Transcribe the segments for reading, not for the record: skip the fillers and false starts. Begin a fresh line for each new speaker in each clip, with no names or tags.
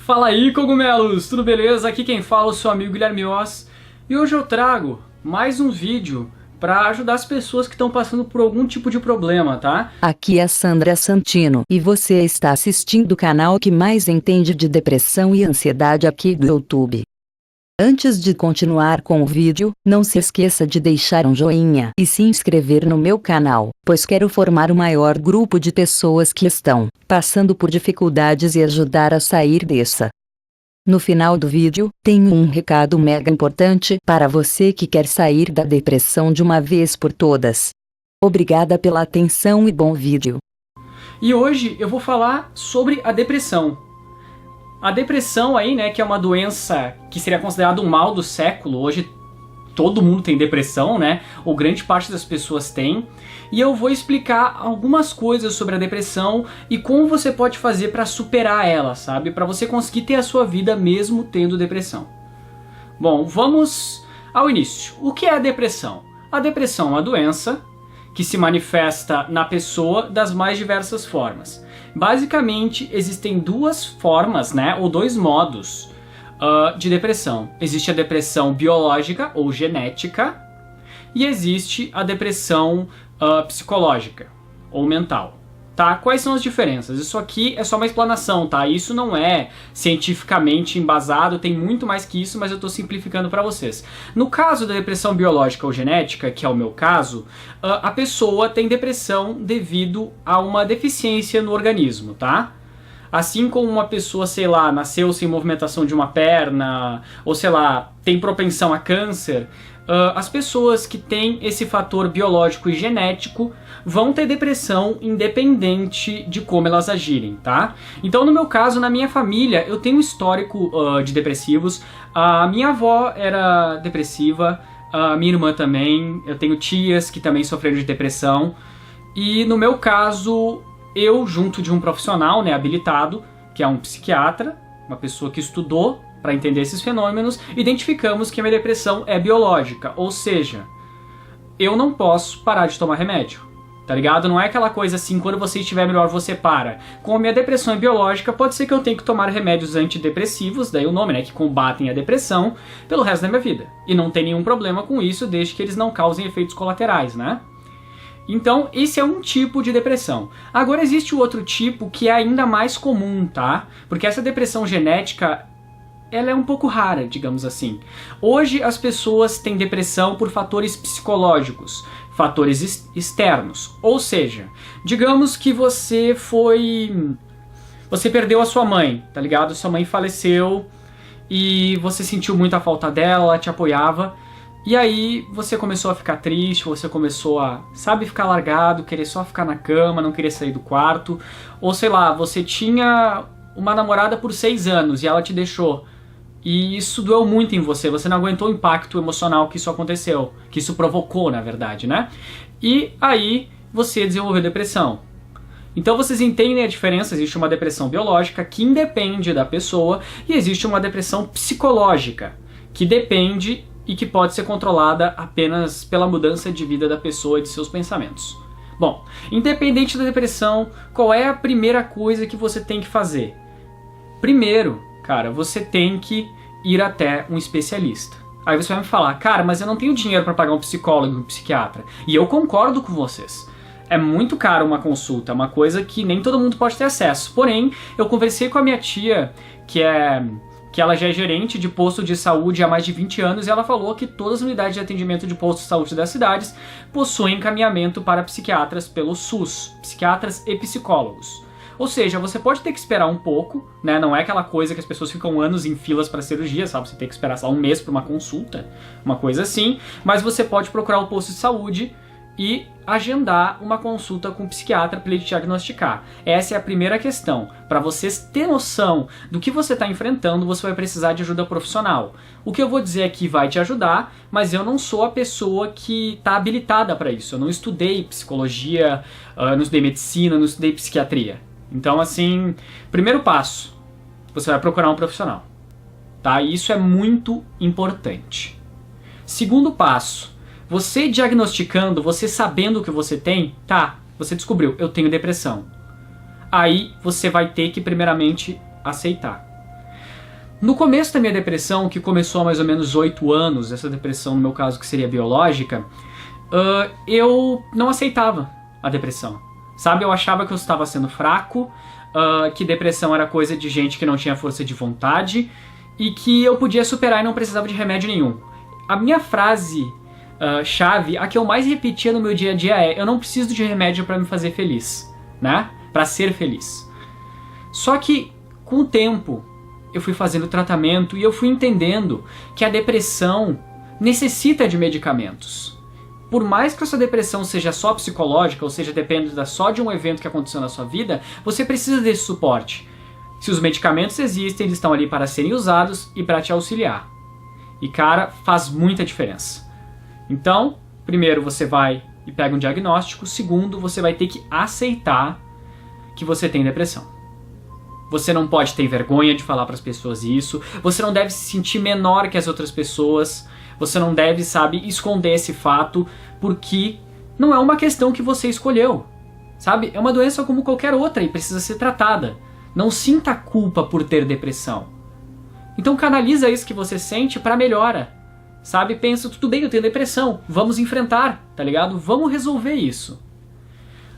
Fala aí, cogumelos! Tudo beleza? Aqui quem fala é o seu amigo Guilherme Oz. E hoje eu trago mais um vídeo para ajudar as pessoas que estão passando por algum tipo de problema, tá?
Aqui é Sandra Santino e você está assistindo o canal que mais entende de depressão e ansiedade aqui do YouTube. Antes de continuar com o vídeo, não se esqueça de deixar um joinha e se inscrever no meu canal, pois quero formar o maior grupo de pessoas que estão passando por dificuldades e ajudar a sair dessa. No final do vídeo, tenho um recado mega importante para você que quer sair da depressão de uma vez por todas. Obrigada pela atenção e bom vídeo.
E hoje eu vou falar sobre a depressão. A depressão aí, né, que é uma doença que seria considerada um mal do século. Hoje todo mundo tem depressão, né, ou grande parte das pessoas tem. E eu vou explicar algumas coisas sobre a depressão e como você pode fazer para superar ela, sabe? Para você conseguir ter a sua vida mesmo tendo depressão. Bom, vamos ao início. O que é a depressão? A depressão é uma doença que se manifesta na pessoa das mais diversas formas. Basicamente, existem duas formas, né, ou dois modos de depressão. Existe a depressão biológica ou genética e existe a depressão psicológica ou mental. Tá? Quais são as diferenças? Isso aqui é só uma explanação, tá? Isso não é cientificamente embasado, tem muito mais que isso, mas eu estou simplificando para vocês. No caso da depressão biológica ou genética, que é o meu caso, a pessoa tem depressão devido a uma deficiência no organismo, tá? Assim como uma pessoa, sei lá, nasceu sem movimentação de uma perna, ou sei lá, tem propensão a câncer, as pessoas que têm esse fator biológico e genético vão ter depressão independente de como elas agirem, tá? Então, no meu caso, na minha família, eu tenho um histórico de depressivos. A minha avó era depressiva, a minha irmã também, eu tenho tias que também sofreram de depressão. E no meu caso, eu, junto de um profissional, né, habilitado, que é um psiquiatra, uma pessoa que estudou para entender esses fenômenos, identificamos que a minha depressão é biológica, ou seja, eu não posso parar de tomar remédio, tá ligado? Não é aquela coisa assim, quando você estiver melhor você para. Como a minha depressão é biológica, pode ser que eu tenha que tomar remédios antidepressivos, daí o nome, né, que combatem a depressão, pelo resto da minha vida. E não tem nenhum problema com isso, desde que eles não causem efeitos colaterais, né? Então, esse é um tipo de depressão. Agora existe o outro tipo que é ainda mais comum, tá? Porque essa depressão genética, ela é um pouco rara, digamos assim. Hoje as pessoas têm depressão por fatores psicológicos, fatores externos. Ou seja, digamos que você perdeu a sua mãe, tá ligado? Sua mãe faleceu e você sentiu muita falta dela, ela te apoiava. E aí você começou a ficar triste, você começou a, sabe, ficar largado, querer só ficar na cama, não querer sair do quarto. Ou sei lá, você tinha uma namorada por 6 anos e ela te deixou. E isso doeu muito em você, você não aguentou o impacto emocional que isso aconteceu, que isso provocou, na verdade, né? E aí você desenvolveu depressão. Então vocês entendem a diferença, existe uma depressão biológica que independe da pessoa e existe uma depressão psicológica que depende e que pode ser controlada apenas pela mudança de vida da pessoa e de seus pensamentos. Bom, independente da depressão, qual é a primeira coisa que você tem que fazer? Primeiro, cara, você tem que ir até um especialista. Aí você vai me falar, cara, mas eu não tenho dinheiro para pagar um psicólogo e um psiquiatra. E eu concordo com vocês. É muito caro uma consulta, é uma coisa que nem todo mundo pode ter acesso. Porém, eu conversei com a minha tia, que ela já é gerente de posto de saúde há mais de 20 anos, e ela falou que todas as unidades de atendimento de posto de saúde das cidades possuem encaminhamento para psiquiatras pelo SUS, psiquiatras e psicólogos. Ou seja, você pode ter que esperar um pouco, né? Não é aquela coisa que as pessoas ficam anos em filas para cirurgia, sabe? Você tem que esperar só um mês para uma consulta, uma coisa assim. Mas você pode procurar o posto de saúde e agendar uma consulta com um psiquiatra para ele te diagnosticar. Essa é a primeira questão. Para vocês ter noção do que você está enfrentando, você vai precisar de ajuda profissional. O que eu vou dizer aqui vai te ajudar, mas eu não sou a pessoa que está habilitada para isso. Eu não estudei psicologia, não estudei medicina, não estudei psiquiatria. Então, assim, primeiro passo, você vai procurar um profissional, tá? E isso é muito importante. Segundo passo, você diagnosticando, você sabendo o que você tem, tá, você descobriu, eu tenho depressão. Aí você vai ter que primeiramente aceitar. No começo da minha depressão, que começou há mais ou menos 8 anos, essa depressão no meu caso que seria biológica, eu não aceitava a depressão, sabe? Eu achava que eu estava sendo fraco, que depressão era coisa de gente que não tinha força de vontade e que eu podia superar e não precisava de remédio nenhum. A minha frase chave, a que eu mais repetia no meu dia a dia é: eu não preciso de remédio para me fazer feliz, né? Para ser feliz. Só que com o tempo eu fui fazendo tratamento e eu fui entendendo que a depressão necessita de medicamentos. Por mais que a sua depressão seja só psicológica, ou seja, dependa só de um evento que aconteceu na sua vida, você precisa desse suporte. Se os medicamentos existem, eles estão ali para serem usados e para te auxiliar. E cara, faz muita diferença. Então, primeiro você vai e pega um diagnóstico. Segundo, você vai ter que aceitar que você tem depressão. Você não pode ter vergonha de falar para as pessoas isso. Você não deve se sentir menor que as outras pessoas. Você não deve, sabe, esconder esse fato, porque não é uma questão que você escolheu, sabe? É uma doença como qualquer outra e precisa ser tratada. Não sinta culpa por ter depressão. Então canaliza isso que você sente para melhora, sabe? Pensa, tudo bem, eu tenho depressão, vamos enfrentar, tá ligado? Vamos resolver isso.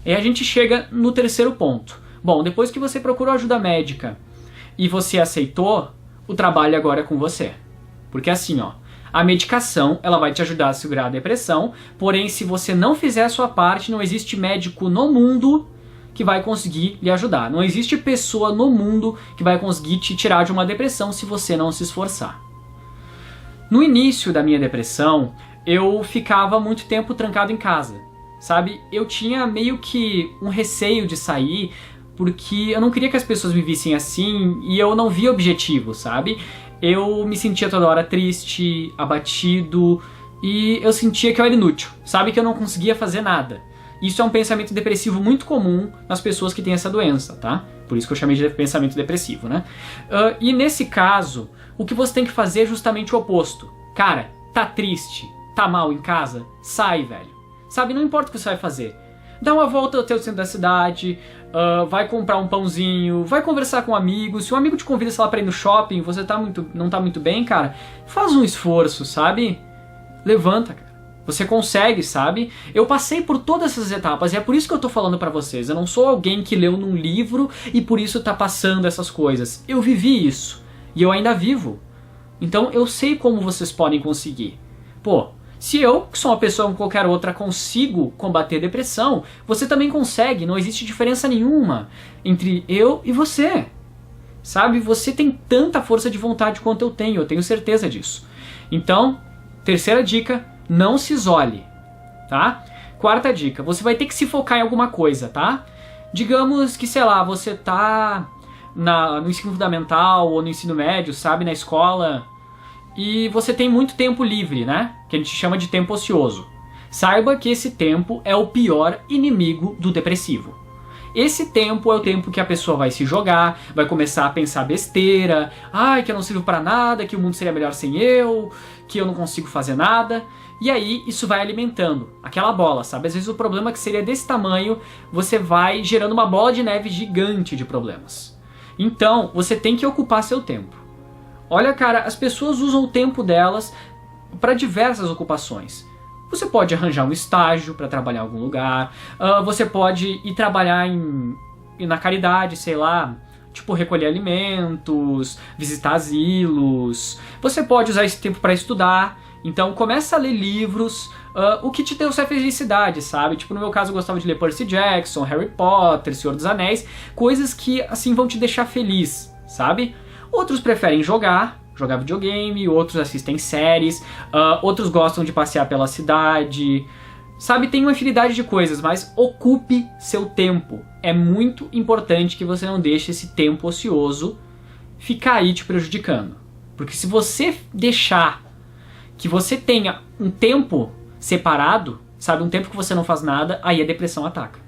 E a gente chega no terceiro ponto. Bom, depois que você procurou ajuda médica e você aceitou, o trabalho agora é com você. Porque assim, ó, a medicação, ela vai te ajudar a segurar a depressão, porém, se você não fizer a sua parte, não existe médico no mundo que vai conseguir lhe ajudar. Não existe pessoa no mundo que vai conseguir te tirar de uma depressão se você não se esforçar. No início da minha depressão, eu ficava muito tempo trancado em casa, sabe? Eu tinha meio que um receio de sair, porque eu não queria que as pessoas me vissem assim e eu não via objetivo, sabe? Eu me sentia toda hora triste, abatido e eu sentia que eu era inútil, sabe? Que eu não conseguia fazer nada. Isso é um pensamento depressivo muito comum nas pessoas que têm essa doença, tá? Por isso que eu chamei de pensamento depressivo, né? E nesse caso, o que você tem que fazer é justamente o oposto. Cara, tá triste, tá mal em casa? Sai, velho. Sabe, não importa o que você vai fazer. Dá uma volta até o centro da cidade, vai comprar um pãozinho, vai conversar com um amigo. Se um amigo te convida, sei lá, pra ir no shopping, você não tá muito bem, cara, faz um esforço, sabe? Levanta, cara. Você consegue, sabe? Eu passei por todas essas etapas e é por isso que eu tô falando pra vocês. Eu não sou alguém que leu num livro e por isso tá passando essas coisas. Eu vivi isso e eu ainda vivo. Então eu sei como vocês podem conseguir. Pô, se eu, que sou uma pessoa como qualquer outra, consigo combater depressão, você também consegue. Não existe diferença nenhuma entre eu e você. Sabe? Você tem tanta força de vontade quanto eu tenho certeza disso. Então, terceira dica, não se isole, tá? Quarta dica, você vai ter que se focar em alguma coisa, tá? Digamos que, sei lá, você tá no ensino fundamental ou no ensino médio, sabe? Na escola, e você tem muito tempo livre, né? Que a gente chama de tempo ocioso. Saiba que esse tempo é o pior inimigo do depressivo. Esse tempo é o tempo que a pessoa vai se jogar, vai começar a pensar besteira, ai, que eu não sirvo pra nada, que o mundo seria melhor sem eu, que eu não consigo fazer nada. E aí isso vai alimentando aquela bola, sabe? Às vezes o problema que seria desse tamanho, você vai gerando uma bola de neve gigante de problemas. Então, você tem que ocupar seu tempo. Olha, cara, as pessoas usam o tempo delas para diversas ocupações. Você pode arranjar um estágio para trabalhar em algum lugar, você pode ir trabalhar na caridade, sei lá, tipo recolher alimentos, visitar asilos. Você pode usar esse tempo para estudar. Então começa a ler livros, o que te deu essa felicidade, sabe? Tipo, no meu caso eu gostava de ler Percy Jackson, Harry Potter, Senhor dos Anéis, coisas que assim vão te deixar feliz, sabe? Outros preferem jogar videogame, outros assistem séries, outros gostam de passear pela cidade, sabe? Tem uma infinidade de coisas, mas ocupe seu tempo. É muito importante que você não deixe esse tempo ocioso ficar aí te prejudicando. Porque se você deixar que você tenha um tempo separado, sabe, um tempo que você não faz nada, aí a depressão ataca.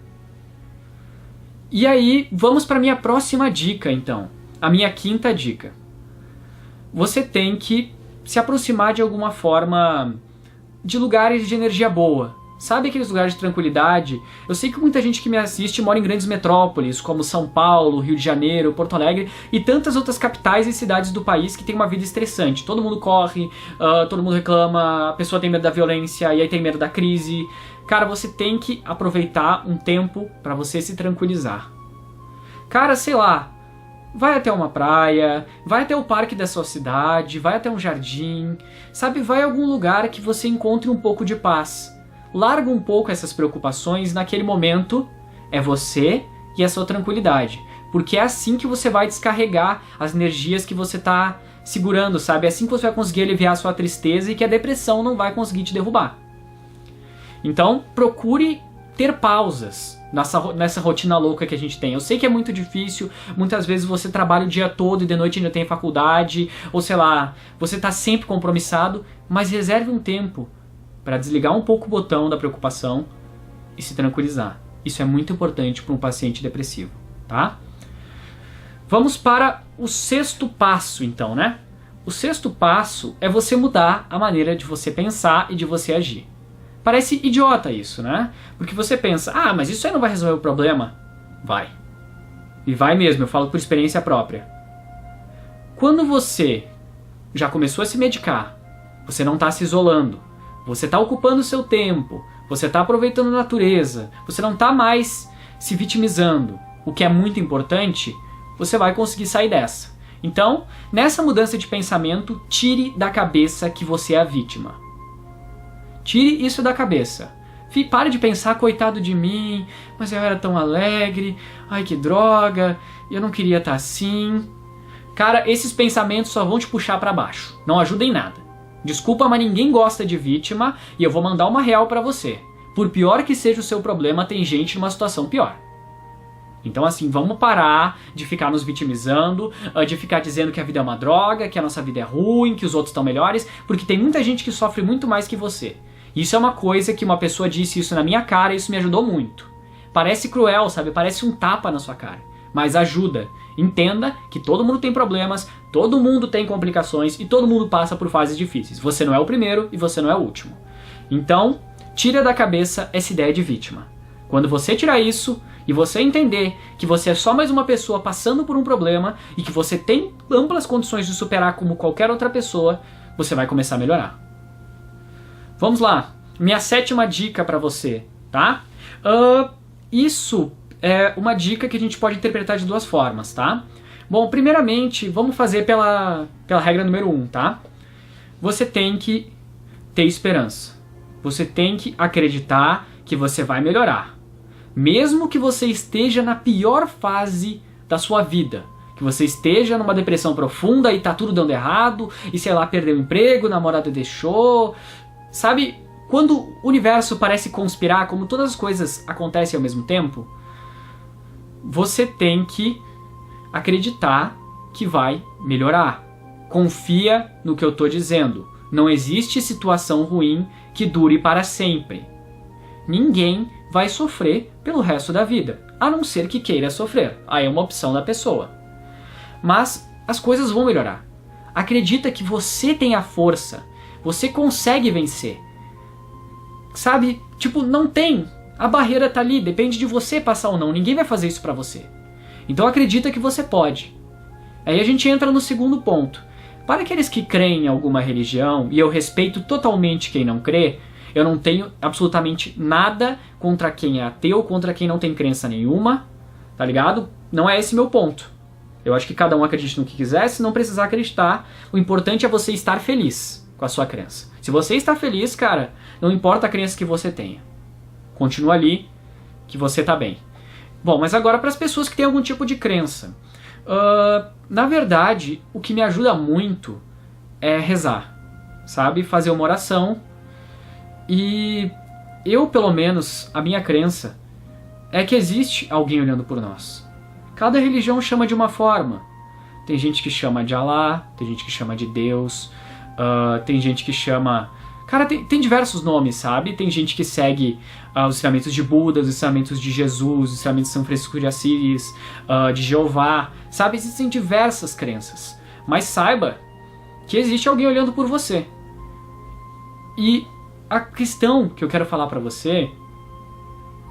E aí, vamos para minha próxima dica, então. A minha quinta dica. Você tem que se aproximar de alguma forma de lugares de energia boa, Sabe aqueles lugares de tranquilidade? Eu sei que muita gente que me assiste mora em grandes metrópoles, como São Paulo, Rio de Janeiro, Porto Alegre e tantas outras capitais e cidades do país que tem uma vida estressante. Todo mundo corre, todo mundo reclama, a pessoa tem medo da violência e aí tem medo da crise. Cara, você tem que aproveitar um tempo pra você se tranquilizar. Cara, sei lá, vai até uma praia, vai até o parque da sua cidade, vai até um jardim, sabe? Vai a algum lugar que você encontre um pouco de paz. Larga um pouco essas preocupações, naquele momento é você e a sua tranquilidade. Porque é assim que você vai descarregar as energias que você está segurando, sabe? É assim que você vai conseguir aliviar a sua tristeza e que a depressão não vai conseguir te derrubar. Então, procure ter pausas nessa rotina louca que a gente tem. Eu sei que é muito difícil, muitas vezes você trabalha o dia todo e de noite ainda tem faculdade, ou sei lá, você está sempre compromissado, mas reserve um tempo para desligar um pouco o botão da preocupação e se tranquilizar. Isso é muito importante para um paciente depressivo, tá? Vamos para o 6º passo, então, né? O 6º passo é você mudar a maneira de você pensar e de você agir. Parece idiota isso, né? Porque você pensa, mas isso aí não vai resolver o problema. Vai. E vai mesmo, eu falo por experiência própria. Quando você já começou a se medicar, você não está se isolando, você está ocupando o seu tempo, você está aproveitando a natureza, você não está mais se vitimizando, o que é muito importante, você vai conseguir sair dessa. Então, nessa mudança de pensamento, tire da cabeça que você é a vítima. Tire isso da cabeça. Pare de pensar, coitado de mim, mas eu era tão alegre, ai que droga, eu não queria estar assim. Cara, esses pensamentos só vão te puxar para baixo, não ajudam em nada. Desculpa, mas ninguém gosta de vítima e eu vou mandar uma real pra você. Por pior que seja o seu problema, tem gente numa situação pior. Então assim, vamos parar de ficar nos vitimizando, de ficar dizendo que a vida é uma droga, que a nossa vida é ruim, que os outros estão melhores, porque tem muita gente que sofre muito mais que você. Isso é uma coisa que uma pessoa disse isso na minha cara e isso me ajudou muito. Parece cruel, sabe? Parece um tapa na sua cara. Mas ajuda. Entenda que todo mundo tem problemas, todo mundo tem complicações e todo mundo passa por fases difíceis. Você não é o primeiro e você não é o último. Então, tira da cabeça essa ideia de vítima. Quando você tirar isso e você entender que você é só mais uma pessoa passando por um problema e que você tem amplas condições de superar como qualquer outra pessoa, você vai começar a melhorar. Vamos lá. Minha 7ª dica para você, tá? Isso é uma dica que a gente pode interpretar de 2 formas, tá? Bom, primeiramente, vamos fazer pela regra número 1, tá? Você tem que ter esperança. Você tem que acreditar que você vai melhorar. Mesmo que você esteja na pior fase da sua vida, que você esteja numa depressão profunda e tá tudo dando errado, e sei lá, perdeu o emprego, o namorado deixou. Sabe, quando o universo parece conspirar, como todas as coisas acontecem ao mesmo tempo, você tem que acreditar que vai melhorar. Confia no que eu tô dizendo. Não existe situação ruim que dure para sempre. Ninguém vai sofrer pelo resto da vida, a não ser que queira sofrer. Aí é uma opção da pessoa. Mas as coisas vão melhorar. Acredita que você tem a força. Você consegue vencer. Sabe? Tipo, não tem. A barreira tá ali, depende de você passar ou não. Ninguém vai fazer isso pra você. Então acredita que você pode. Aí a gente entra no 2º ponto. Para aqueles que creem em alguma religião, e eu respeito totalmente quem não crê, eu não tenho absolutamente nada contra quem é ateu, contra quem não tem crença nenhuma, tá ligado? Não é esse meu ponto. Eu acho que cada um acredite no que quiser, se não precisar acreditar, o importante é você estar feliz com a sua crença. Se você está feliz, cara, não importa a crença que você tenha. Continua ali, que você tá bem. Bom, mas agora para as pessoas que têm algum tipo de crença. Na verdade, o que me ajuda muito é rezar, sabe? Fazer uma oração. E eu, pelo menos, a minha crença é que existe alguém olhando por nós. Cada religião chama de uma forma. Tem gente que chama de Alá, tem gente que chama de Deus, tem gente que chama... Cara, tem diversos nomes, sabe? Tem gente que segue os ensinamentos de Buda, os ensinamentos de Jesus, os ensinamentos de São Francisco de Assis, de Jeová, sabe? Existem diversas crenças. Mas saiba que existe alguém olhando por você. E a questão que eu quero falar pra você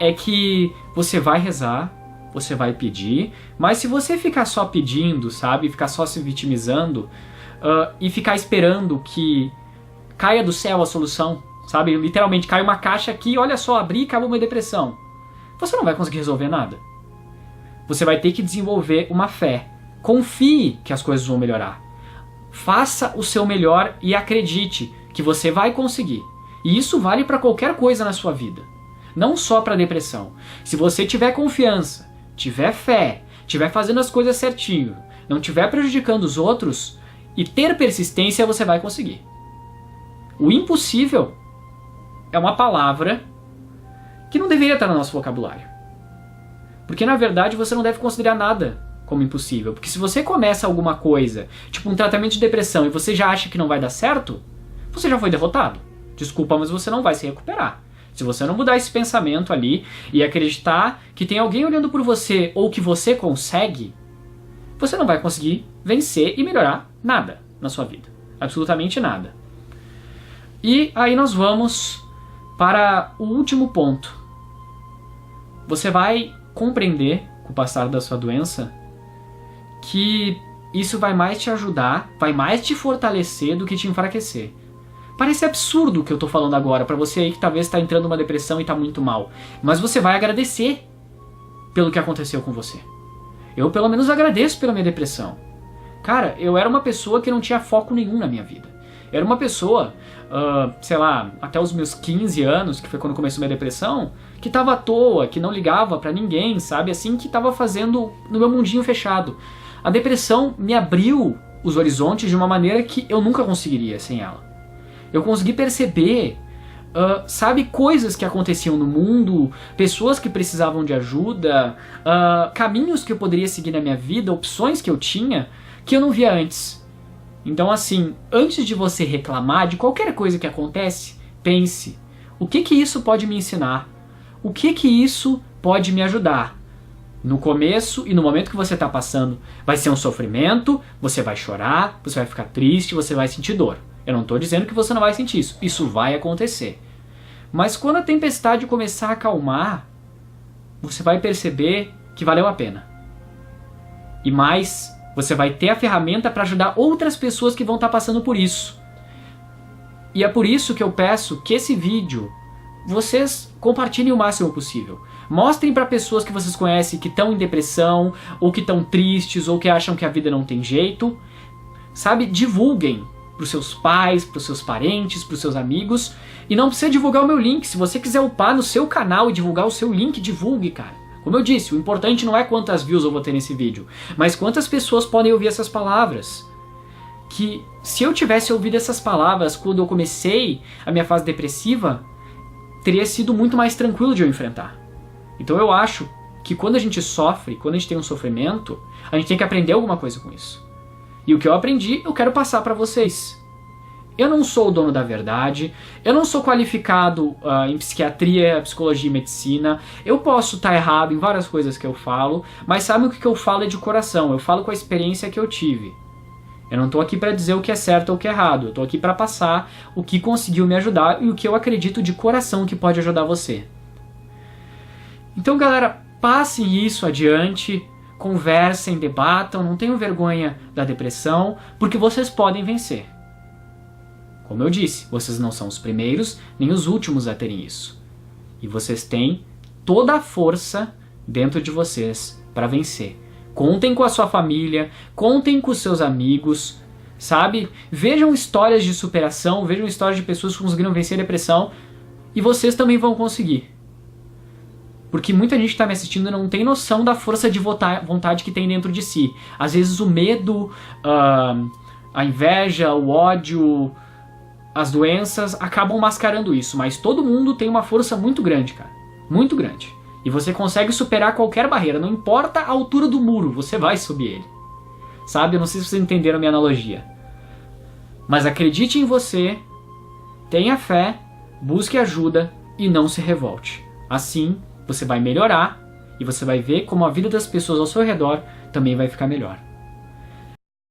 é que você vai rezar, você vai pedir, mas se você ficar só pedindo, sabe, ficar só se vitimizando e ficar esperando que caia do céu a solução, sabe, literalmente cai uma caixa aqui, olha só, abri e acabou uma depressão, você não vai conseguir resolver nada. Você vai ter que desenvolver uma fé. Confie que as coisas vão melhorar. Faça o seu melhor e acredite que você vai conseguir. E isso vale para qualquer coisa na sua vida. Não só para depressão. Se você tiver confiança, tiver fé, tiver fazendo as coisas certinho, não tiver prejudicando os outros e ter persistência, você vai conseguir. O impossível é uma palavra que não deveria estar no nosso vocabulário. Porque na verdade você não deve considerar nada como impossível. Porque se você começa alguma coisa, tipo um tratamento de depressão, e você já acha que não vai dar certo, você já foi derrotado. Desculpa, mas você não vai se recuperar. Se você não mudar esse pensamento ali e acreditar que tem alguém olhando por você ou que você consegue, você não vai conseguir vencer e melhorar nada na sua vida. Absolutamente nada. E aí nós vamos para o último ponto. Você vai compreender, com o passar da sua doença, que isso vai mais te ajudar, vai mais te fortalecer do que te enfraquecer. Parece absurdo o que eu tô falando agora pra você aí que talvez está entrando numa depressão e tá muito mal. Mas você vai agradecer pelo que aconteceu com você. Eu pelo menos agradeço pela minha depressão. Cara, eu era uma pessoa que não tinha foco nenhum na minha vida. Eu era uma pessoa, sei lá, até os meus 15 anos, que foi quando começou minha depressão, que tava à toa, que não ligava pra ninguém, sabe? Assim, que tava fazendo no meu mundinho fechado. A depressão me abriu os horizontes de uma maneira que eu nunca conseguiria sem ela. Eu consegui perceber, sabe, coisas que aconteciam no mundo, pessoas que precisavam de ajuda, caminhos que eu poderia seguir na minha vida, opções que eu tinha, que eu não via antes. Então assim, antes de você reclamar de qualquer coisa que acontece, pense, o que que isso pode me ensinar? O que que isso pode me ajudar? No começo e no momento que você está passando, vai ser um sofrimento, você vai chorar, você vai ficar triste, você vai sentir dor. Eu não estou dizendo que você não vai sentir isso. Isso vai acontecer. Mas quando a tempestade começar a acalmar, você vai perceber que valeu a pena. E mais, você vai ter a ferramenta para ajudar outras pessoas que vão estar passando por isso. E é por isso que eu peço que esse vídeo vocês compartilhem o máximo possível. Mostrem para pessoas que vocês conhecem que estão em depressão, ou que estão tristes, ou que acham que a vida não tem jeito. Sabe, divulguem para os seus pais, para os seus parentes, para os seus amigos. E não precisa divulgar o meu link. Se você quiser upar no seu canal e divulgar o seu link, divulgue, cara. Como eu disse, o importante não é quantas views eu vou ter nesse vídeo, mas quantas pessoas podem ouvir essas palavras. Que se eu tivesse ouvido essas palavras quando eu comecei a minha fase depressiva, teria sido muito mais tranquilo de eu enfrentar. Então eu acho que quando a gente sofre, quando a gente tem um sofrimento, a gente tem que aprender alguma coisa com isso. E o que eu aprendi, eu quero passar para vocês. Eu não sou o dono da verdade, eu não sou qualificado em psiquiatria, psicologia e medicina, eu posso estar errado em várias coisas que eu falo, mas sabe o que eu falo é de coração, eu falo com a experiência que eu tive. Eu não estou aqui para dizer o que é certo ou o que é errado, eu estou aqui para passar o que conseguiu me ajudar e o que eu acredito de coração que pode ajudar você. Então galera, passem isso adiante, conversem, debatam, não tenham vergonha da depressão, porque vocês podem vencer. Como eu disse, vocês não são os primeiros nem os últimos a terem isso. E vocês têm toda a força dentro de vocês para vencer. Contem com a sua família, contem com os seus amigos, sabe? Vejam histórias de superação, vejam histórias de pessoas que conseguiram vencer a depressão e vocês também vão conseguir. Porque muita gente que está me assistindo não tem noção da força de vontade que tem dentro de si. Às vezes o medo, a inveja, o ódio, as doenças acabam mascarando isso. Mas todo mundo tem uma força muito grande, cara. Muito grande. E você consegue superar qualquer barreira. Não importa a altura do muro, você vai subir ele. Sabe? Eu não sei se vocês entenderam a minha analogia. Mas acredite em você, tenha fé, busque ajuda e não se revolte. Assim, você vai melhorar e você vai ver como a vida das pessoas ao seu redor também vai ficar melhor.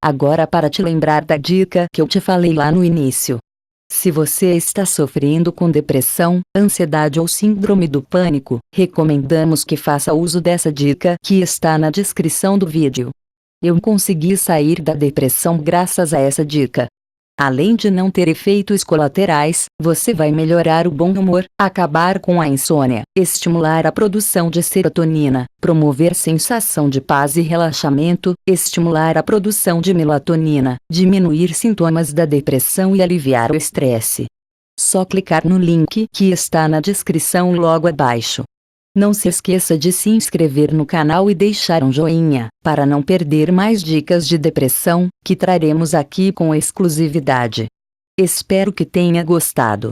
Agora para te lembrar da dica que eu te falei lá no início. Se você está sofrendo com depressão, ansiedade ou síndrome do pânico, recomendamos que faça uso dessa dica que está na descrição do vídeo. Eu consegui sair da depressão graças a essa dica. Além de não ter efeitos colaterais, você vai melhorar o bom humor, acabar com a insônia, estimular a produção de serotonina, promover sensação de paz e relaxamento, estimular a produção de melatonina, diminuir sintomas da depressão e aliviar o estresse. Só clicar no link que está na descrição logo abaixo. Não se esqueça de se inscrever no canal e deixar um joinha, para não perder mais dicas de depressão, que traremos aqui com exclusividade. Espero que tenha gostado.